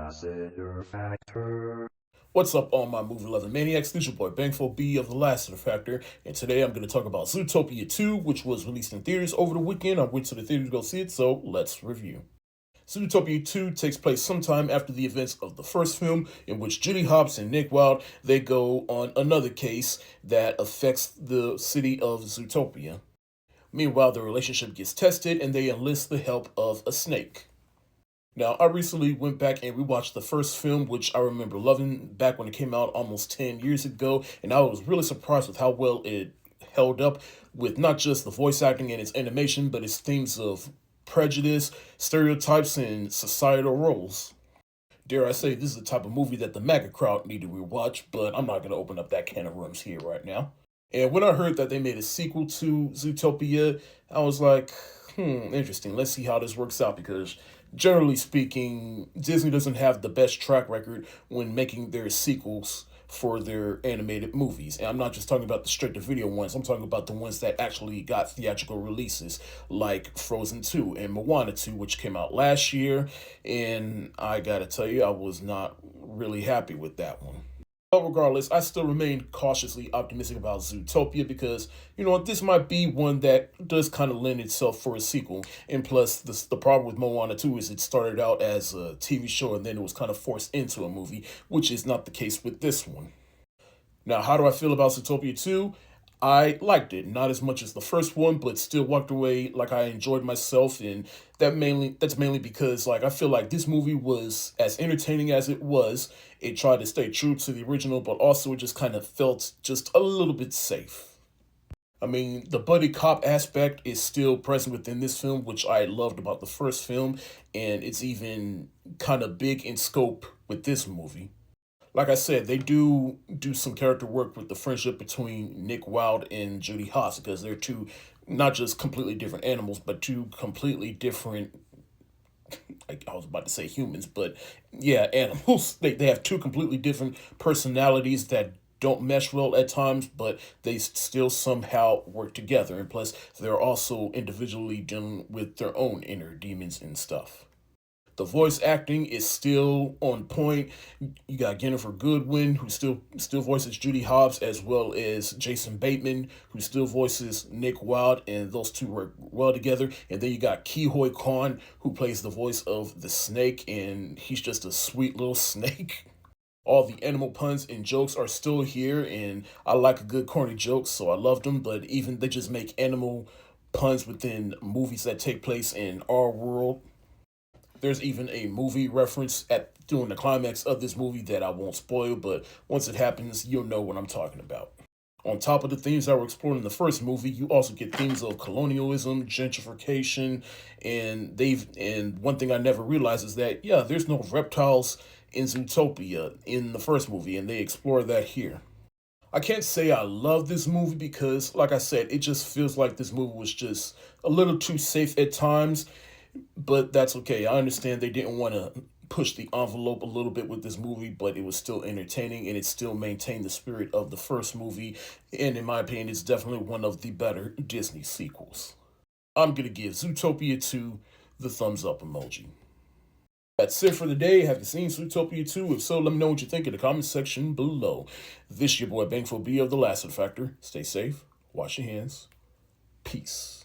Lassiter Factor. What's up, all my movie loving maniacs? This is your boy Bangful B of the Lassiter Factor, and today I'm going to talk about Zootopia 2, which was released in theaters over the weekend. I went to the theater to go see it, so let's review. Zootopia 2 takes place sometime after the events of the first film, in which Judy Hopps and Nick Wilde, they go on another case that affects the city of Zootopia. Meanwhile, their relationship gets tested, and they enlist the help of a snake. Now, I recently went back and rewatched the first film, which I remember loving back when it came out almost 10 years ago, and I was really surprised with how well it held up with not just the voice acting and its animation, but its themes of prejudice, stereotypes, and societal roles. Dare I say, this is the type of movie that the MAGA crowd need to rewatch, but I'm not going to open up that can of worms here right now. And when I heard that they made a sequel to Zootopia, I was like, interesting. Let's see how this works out because generally speaking, Disney doesn't have the best track record when making their sequels for their animated movies. And I'm not just talking about the straight-to-video ones. I'm talking about the ones that actually got theatrical releases, like Frozen 2 and Moana 2, which came out last year. And I gotta tell you, I was not really happy with that one. But regardless, I still remain cautiously optimistic about Zootopia because, this might be one that does kind of lend itself for a sequel. And plus, the problem with Moana 2 is it started out as a TV show and then it was kind of forced into a movie, which is not the case with this one. Now, how do I feel about Zootopia 2? I liked it, not as much as the first one, but still walked away like I enjoyed myself, and that's mainly because I feel like this movie was as entertaining as it was. It tried to stay true to the original, but also it just kind of felt just a little bit safe. I mean, the buddy cop aspect is still present within this film, which I loved about the first film, and it's even kind of big in scope with this movie. Like I said, they do some character work with the friendship between Nick Wilde and Judy Hopps because they're two not just completely different animals, but two completely different, I was about to say humans, but yeah, animals. They have two completely different personalities that don't mesh well at times, but they still somehow work together. And plus, they're also individually dealing with their own inner demons and stuff. The voice acting is still on point. You got Jennifer Goodwin, who still voices Judy Hopps, as well as Jason Bateman, who still voices Nick Wilde, and those two work well together. And then you got Ke Kwan, who plays the voice of the snake, and he's just a sweet little snake. All the animal puns and jokes are still here, and I like a good corny joke, so I loved them. But even they just make animal puns within movies that take place in our world. There's even a movie reference during the climax of this movie that I won't spoil, but once it happens, you'll know what I'm talking about. On top of the themes that were explored in the first movie, you also get themes of colonialism, gentrification, and one thing I never realized is that there's no reptiles in Zootopia in the first movie, and they explore that here. I can't say I love this movie because, like I said, it just feels like this movie was just a little too safe at times. But that's okay. I understand they didn't want to push the envelope a little bit with this movie, but it was still entertaining and it still maintained the spirit of the first movie. And in my opinion, it's definitely one of the better Disney sequels. I'm going to give Zootopia 2 the thumbs up emoji. That's it for the day. Have you seen Zootopia 2? If so, let me know what you think in the comment section below. This is your boy Bangful B of the Lassiter Factor. Stay safe. Wash your hands. Peace.